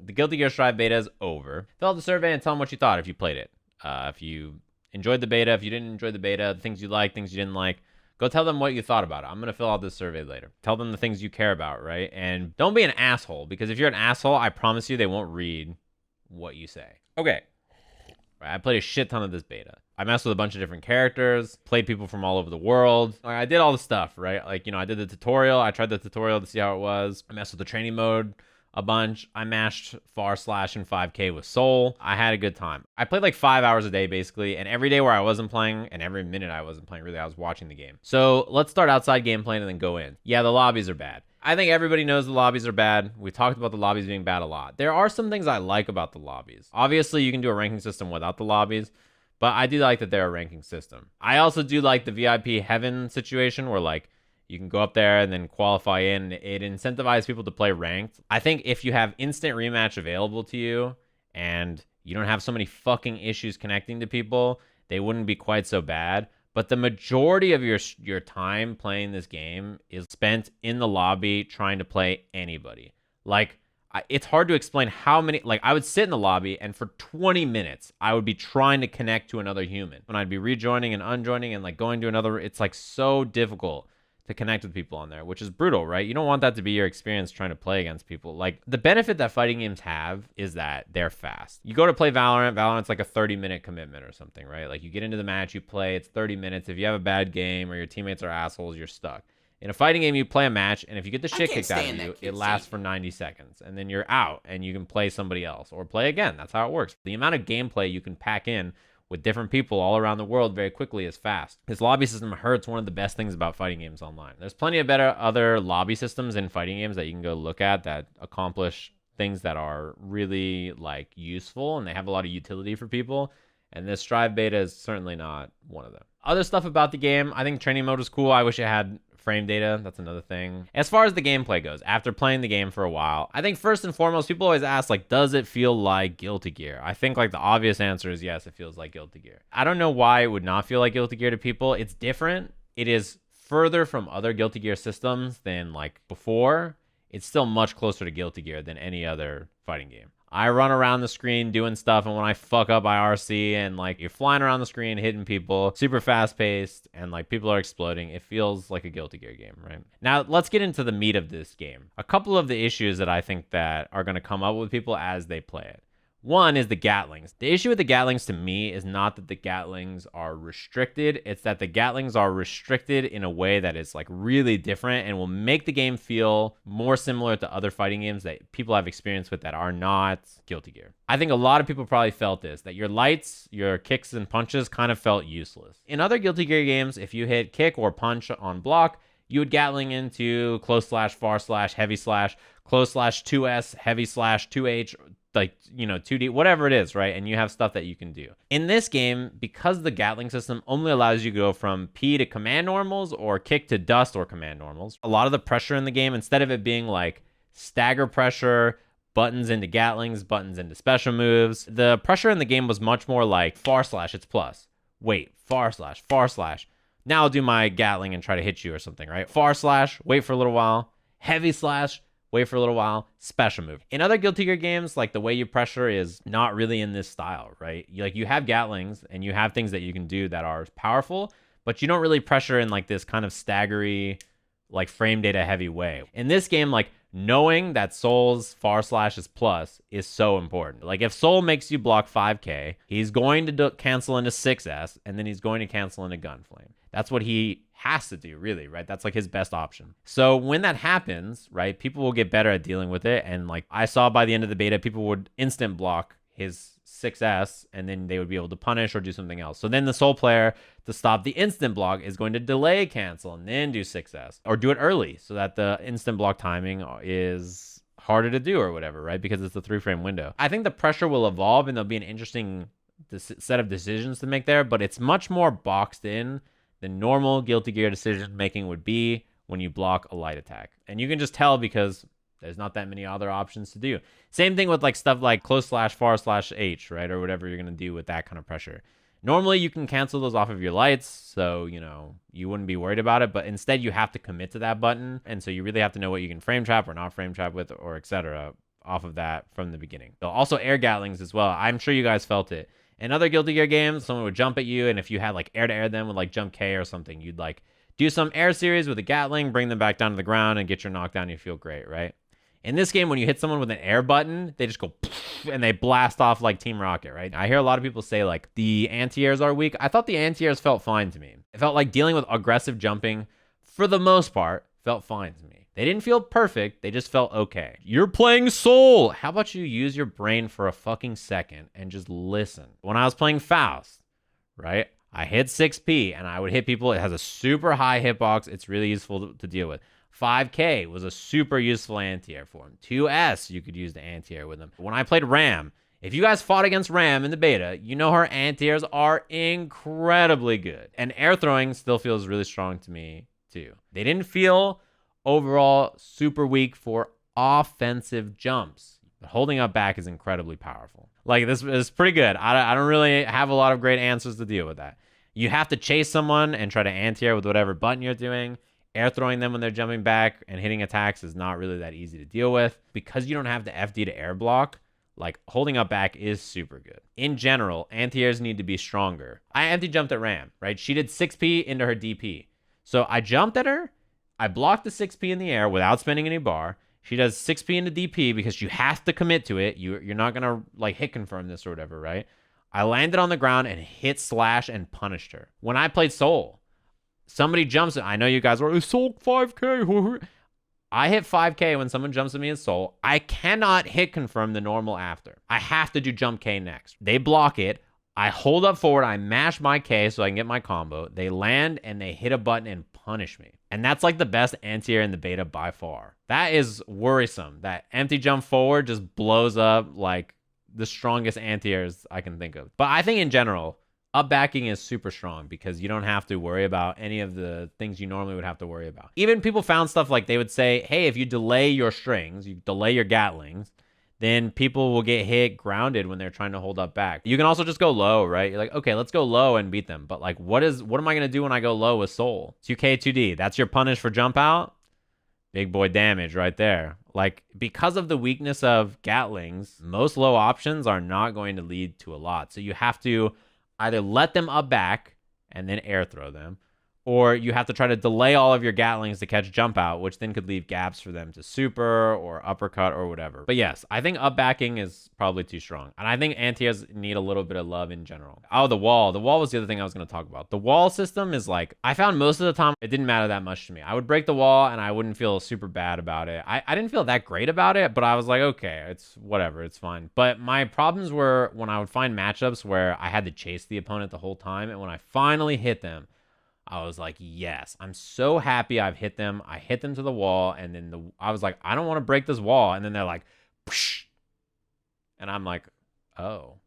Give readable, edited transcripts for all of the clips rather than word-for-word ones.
the Guilty Gear Strive beta is over. Fill out the survey and tell them what you thought if you played it. If you enjoyed the beta, if you didn't enjoy the beta, the things you liked, things you didn't like, go tell them what you thought about it. I'm going to fill out this survey later. Tell them the things you care about, right? And don't be an asshole, because if you're an asshole, I promise you they won't read what you say. Okay. Right, I played a shit ton of this beta. I messed with a bunch of different characters, played people from all over the world. Like, I did all the stuff, right? Like, I did the tutorial. I tried the tutorial to see how it was. I messed with the training mode a bunch. I mashed far slash and 5K with Soul. I had a good time. I played like 5 hours a day, basically, and every day where I wasn't playing, and every minute I wasn't playing, really, I was watching the game. So let's start outside gameplay and then go in. Yeah, the lobbies are bad. I think everybody knows the lobbies are bad. We talked about the lobbies being bad a lot. There are some things I like about the lobbies. Obviously, you can do a ranking system without the lobbies, but I do like that they're a ranking system. I also do like the VIP heaven situation where, like, you can go up there and then qualify in. It incentivizes people to play ranked. I think if you have instant rematch available to you and you don't have so many fucking issues connecting to people, they wouldn't be quite so bad. But the majority of your time playing this game is spent in the lobby trying to play anybody. Like, it's hard to explain how many, like, I would sit in the lobby and for 20 minutes, I would be trying to connect to another human. And I'd be rejoining and unjoining and like going to another, it's like so difficult to connect with people on there, which is brutal, right? You don't want that to be your experience trying to play against people. Like, the benefit that fighting games have is that they're fast. You go to play Valorant's like a 30-minute commitment or something, right? Like, you get into the match, you play, it's 30 minutes. If you have a bad game or your teammates are assholes, you're stuck. In a fighting game, you play a match, and if you get the shit kicked out of you, it lasts for 90 seconds, and then you're out, and you can play somebody else, or play again. That's how it works. The amount of gameplay you can pack in with different people all around the world very quickly is fast. This lobby system hurts one of the best things about fighting games online. There's plenty of better other lobby systems in fighting games that you can go look at that accomplish things that are really, like, useful, and they have a lot of utility for people, and this Strive beta is certainly not one of them. Other stuff about the game, I think training mode was cool. I wish it had frame data. That's another thing. As far as the gameplay goes, after playing the game for a while, I think first and foremost, people always ask, like, does it feel like Guilty Gear? I think, like, the obvious answer is yes, it feels like Guilty Gear. I don't know why it would not feel like Guilty Gear to people. It's different. It is further from other Guilty Gear systems than, like, before. It's still much closer to Guilty Gear than any other fighting game. I run around the screen doing stuff, and when I fuck up IRC and, like, you're flying around the screen hitting people, super fast paced, and, like, people are exploding, it feels like a Guilty Gear game, right? Now, let's get into the meat of this game. A couple of the issues that I think that are going to come up with people as they play it. One is the Gatlings. The issue with the Gatlings to me is not that the Gatlings are restricted. It's that the Gatlings are restricted in a way that is, like, really different and will make the game feel more similar to other fighting games that people have experience with that are not Guilty Gear. I think a lot of people probably felt this, that your lights, your kicks and punches kind of felt useless. In other Guilty Gear games, if you hit kick or punch on block, you would Gatling into close slash, far slash, heavy slash, close slash 2S, heavy slash 2H, like, 2D, whatever it is, right? And you have stuff that you can do. In this game, because the Gatling system only allows you to go from P to command normals or kick to dust or command normals, a lot of the pressure in the game, instead of it being like stagger pressure, buttons into Gatlings, buttons into special moves, the pressure in the game was much more like far slash, it's plus. Wait, far slash, far slash. Now I'll do my Gatling and try to hit you or something, right? Far slash, wait for a little while. Heavy slash, wait for a little while, special move. In other Guilty Gear games, like, the way you pressure is not really in this style, right? You have Gatlings and you have things that you can do that are powerful, but you don't really pressure in, like, this kind of staggery, like, frame data heavy way. In this game, like, knowing that Soul's far slash is plus is so important. Like, if Soul makes you block 5K, he's going to cancel into 6S, and then he's going to cancel into Gunflame. That's what he has to do, really, right? That's, like, his best option. So when that happens, right, people will get better at dealing with it. And, like, I saw by the end of the beta, people would instant block his 6S, and then they would be able to punish or do something else. So then the Soul player, to stop the instant block, is going to delay cancel and then do 6S, or do it early so that the instant block timing is harder to do or whatever, right? Because it's a 3-frame window. I think the pressure will evolve, and there'll be an interesting set of decisions to make there, but it's much more boxed in than normal Guilty Gear decision making would be when you block a light attack. And you can just tell because there's not that many other options to do. Same thing with, like, stuff like close slash, far slash H, right? Or whatever you're going to do with that kind of pressure. Normally, you can cancel those off of your lights, so, you wouldn't be worried about it, but instead you have to commit to that button, and so you really have to know what you can frame trap or not frame trap with, or etc., off of that from the beginning. So also air Gatlings as well. I'm sure you guys felt it. In other Guilty Gear games, someone would jump at you, and if you had like air to air them with like jump K or something, you'd like do some air series with a Gatling, bring them back down to the ground, and get your knockdown. You feel great, right? In this game, when you hit someone with an air button, they just go and they blast off like Team Rocket, right? I hear a lot of people say like the anti-airs are weak. I thought the anti-airs felt fine to me. It felt like dealing with aggressive jumping, for the most part, felt fine to me. They didn't feel perfect. They just felt okay. You're playing Soul. How about you use your brain for a fucking second and just listen? When I was playing Faust, right? I hit 6P and I would hit people. It has a super high hitbox. It's really useful to deal with. 5K was a super useful anti-air for him. 2S, you could use the anti-air with him. When I played Ram, if you guys fought against Ram in the beta, you know her anti-airs are incredibly good. And air throwing still feels really strong to me too. They didn't feel overall super weak for offensive jumps. But holding up back is incredibly powerful. Like, this is pretty good. I don't really have a lot of great answers to deal with that. You have to chase someone and try to anti-air with whatever button you're doing. Air throwing them when they're jumping back and hitting attacks is not really that easy to deal with. Because you don't have the FD to air block, like, holding up back is super good. In general, anti-airs need to be stronger. I anti-jumped at Ram, right? She did 6P into her DP. So I jumped at her. I blocked the 6P in the air without spending any bar. She does 6P into DP because you have to commit to it. You're not going to like hit confirm this or whatever, right? I landed on the ground and hit slash and punished her. When I played Soul, somebody jumps. I know you guys were, Soul 5K. I hit 5K when someone jumps at me in Soul. I cannot hit confirm the normal after. I have to do jump K next. They block it. I hold up forward. I mash my K so I can get my combo. They land and they hit a button and punish me. And that's like the best anti-air in the beta by far. That is worrisome. That empty jump forward just blows up like the strongest anti-airs I can think of. But I think in general, up backing is super strong because you don't have to worry about any of the things you normally would have to worry about. Even people found stuff like they would say, hey, if you delay your strings, you delay your Gatlings, then people will get hit grounded when they're trying to hold up back. You can also just go low, right? You're like, okay, let's go low and beat them. But like, what am I going to do when I go low with Soul? 2K, 2D. That's your punish for jump out? Big boy damage right there. Like, because of the weakness of Gatlings, most low options are not going to lead to a lot. So you have to either let them up back and then air throw them, or you have to try to delay all of your Gatlings to catch jump out, which then could leave gaps for them to super or uppercut or whatever. But yes, I think up backing is probably too strong. And I think anti-airs need a little bit of love in general. Oh, the wall. The wall was the other thing I was going to talk about. The wall system is like, I found most of the time it didn't matter that much to me. I would break the wall and I wouldn't feel super bad about it. I didn't feel that great about it, but I was like, okay, it's whatever, it's fine. But my problems were when I would find matchups where I had to chase the opponent the whole time. And when I finally hit them, I was like, yes, I'm so happy I've hit them. I hit them to the wall, and then I was like, I don't want to break this wall. And then they're like, psh. And I'm like, oh,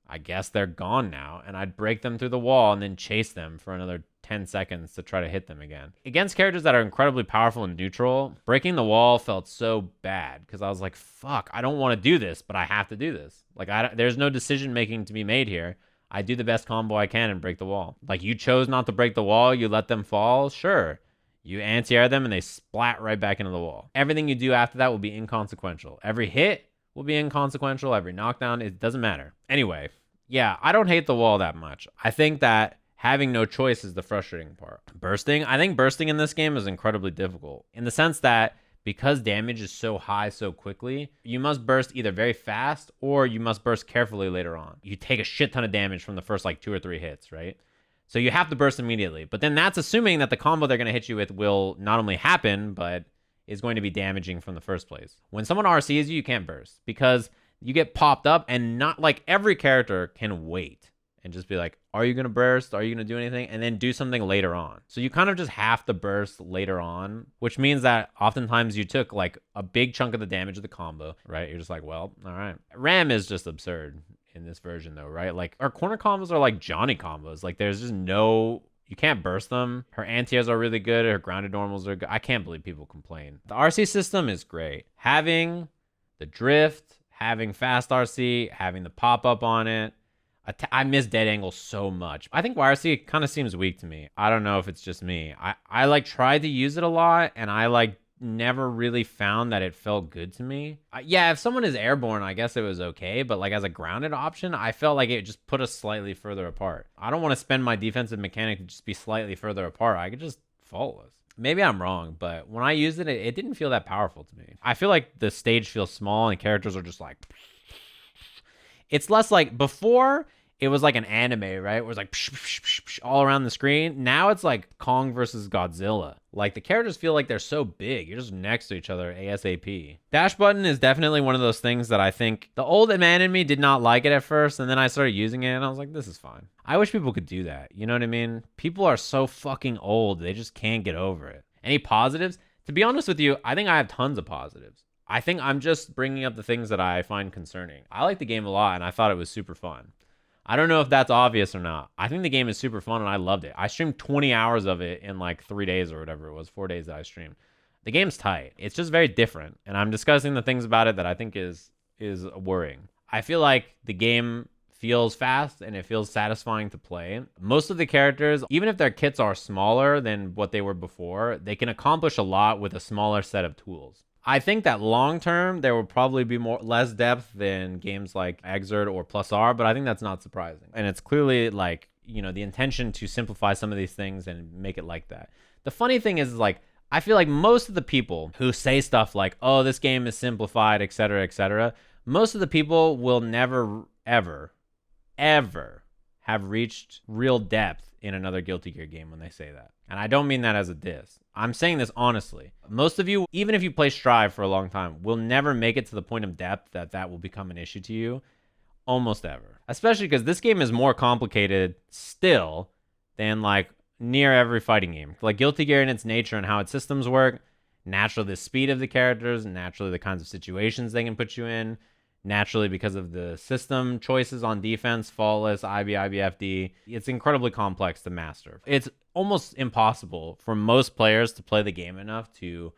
I guess they're gone now. And I'd break them through the wall and then chase them for another 10 seconds to try to hit them again. Against characters that are incredibly powerful and neutral, breaking the wall felt so bad because I was like, fuck, I don't want to do this, but I have to do this. Like, there's no decision making to be made here. I do the best combo I can and break the wall. Like, you chose not to break the wall, you let them fall, sure. You anti-air them and they splat right back into the wall. Everything you do after that will be inconsequential. Every hit will be inconsequential. Every knockdown, it doesn't matter. Anyway, yeah, I don't hate the wall that much. I think that having no choice is the frustrating part. Bursting, I think bursting in this game is incredibly difficult in the sense that because damage is so high so quickly, you must burst either very fast or you must burst carefully later on. You take a shit ton of damage from the first like 2 or 3 hits, right? So you have to burst immediately. But then that's assuming that the combo they're going to hit you with will not only happen, but is going to be damaging from the first place. When someone RCs you, you can't burst because you get popped up and not like every character can wait and just be like, are you going to burst? Are you going to do anything? And then do something later on. So you kind of just have to burst later on, which means that oftentimes you took like a big chunk of the damage of the combo, right? You're just like, well, all right. Ram is just absurd in this version though, right? Like our corner combos are like Johnny combos. Like there's just no, you can't burst them. Her anti-airs are really good. Her grounded normals are good. I can't believe people complain. The RC system is great. Having the drift, having fast RC, having the pop-up on it, I miss dead angle so much. I think YRC kind of seems weak to me. I don't know if it's just me. I like tried to use it a lot and I like never really found that it felt good to me. Yeah, if someone is airborne, I guess it was okay, but like as a grounded option, I felt like it just put us slightly further apart. I don't want to spend my defensive mechanic to just be slightly further apart. I could just faultless. Maybe I'm wrong, but when I used it, it didn't feel that powerful to me. I feel like the stage feels small and characters are just like... It's less like before... It was like an anime, right? Where it was like psh, psh, psh, psh, all around the screen. Now it's like Kong versus Godzilla. Like the characters feel like they're so big. You're just next to each other ASAP. Dash button is definitely one of those things that I think the old man in me did not like it at first. And then I started using it and I was like, this is fine. I wish people could do that. You know what I mean? People are so fucking old. They just can't get over it. Any positives? To be honest with you, I think I have tons of positives. I think I'm just bringing up the things that I find concerning. I like the game a lot and I thought it was super fun. I don't know if that's obvious or not. I think the game is super fun and I loved it. I streamed 20 hours of it in like 3 days or whatever it was, 4 days that I streamed. The game's tight. It's just very different. And I'm discussing the things about it that I think is worrying. I feel like the game feels fast and it feels satisfying to play. Most of the characters, even if their kits are smaller than what they were before, they can accomplish a lot with a smaller set of tools. I think that long term there will probably be less depth than games like Exert or Plus R, but I think that's not surprising. And it's clearly like, you know, the intention to simplify some of these things and make it like that. The funny thing is like, I feel like most of the people who say stuff like, oh, this game is simplified, etc., most of the people will never, ever have reached real depth in another Guilty Gear game when they say that. And I don't mean that as a diss. I'm saying this honestly. Most of you, even if you play Strive for a long time, will never make it to the point of depth that will become an issue to you. Almost ever. Especially because this game is more complicated still than like near every fighting game. Like Guilty Gear in its nature and how its systems work, naturally the speed of the characters, naturally the kinds of situations they can put you in, naturally because of the system choices on defense, faultless, IB, IBFD. It's incredibly complex to master. It's almost impossible for most players to play the game enough to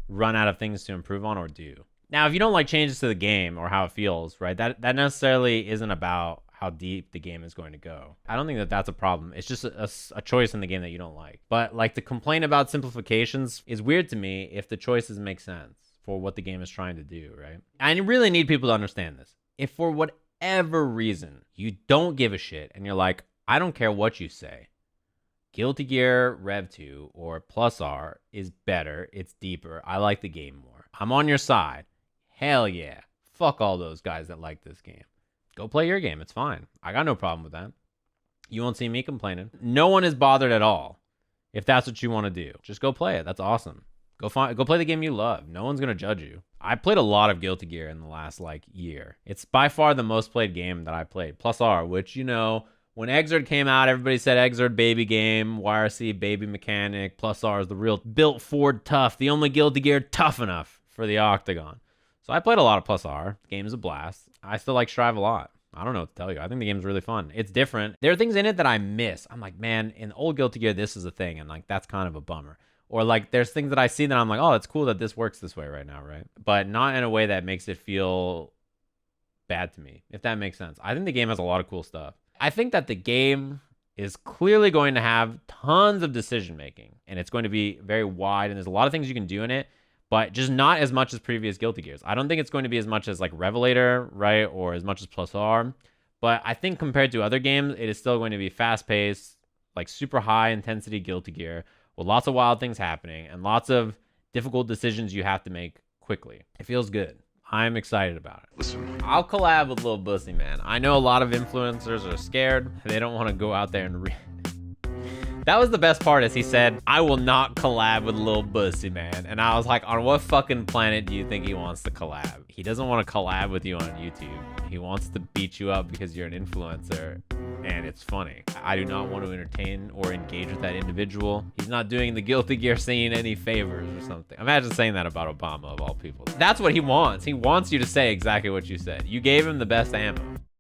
run out of things to improve on or do. Now, if you don't like changes to the game or how it feels, right, that necessarily isn't about how deep the game is going to go. I don't think that that's a problem. It's just a choice in the game that you don't like. But like to complain about simplifications is weird to me if the choices make sense for what the game is trying to do, right? And you really need people to understand this. If for whatever reason you don't give a shit and you're like, I don't care what you say, Guilty Gear Rev 2 or Plus R is better, it's deeper, I like the game more, I'm on your side, hell yeah. Fuck all those guys that like this game. Go play your game, it's fine. I got no problem with that. You won't see me complaining. No one is bothered at all if that's what you want to do. Just go play it, that's awesome. Go play the game you love. No one's gonna judge you. I played a lot of Guilty Gear in the last like year. It's by far the most played game that I played. Plus R, which, you know, when Exert came out, everybody said Exert baby game, YRC baby mechanic, Plus R is the real built Ford tough, the only Guilty Gear tough enough for the Octagon. So I played a lot of Plus R. The game's a blast. I still like Strive a lot. I don't know what to tell you. I think the game's really fun. It's different. There are things in it that I miss. I'm like, man, in old Guilty Gear, this is a thing, and like that's kind of a bummer. Or like there's things that I see that I'm like, oh, it's cool that this works this way right now, right? But not in a way that makes it feel bad to me, if that makes sense. I think the game has a lot of cool stuff. I think that the game is clearly going to have tons of decision making, and it's going to be very wide, and there's a lot of things you can do in it, but just not as much as previous Guilty Gears. I don't think it's going to be as much as like Revelator, right? Or as much as Plus R. But I think compared to other games, it is still going to be fast paced, like super high intensity Guilty Gear, with lots of wild things happening and lots of difficult decisions you have to make quickly. It feels good. I'm excited about it. Listen, I'll collab with Lil Bussy, man. I know a lot of influencers are scared. They don't want to go out there and That was the best part, is he said, I will not collab with Lil Bussy, man. And I was like, on what fucking planet do you think he wants to collab? He doesn't want to collab with you on YouTube. He wants to beat you up because you're an influencer and it's funny. I do not want to entertain or engage with that individual. He's not doing the Guilty Gear scene any favors or something. Imagine saying that about Obama, of all people. That's what he wants. He wants you to say exactly what you said. You gave him the best ammo.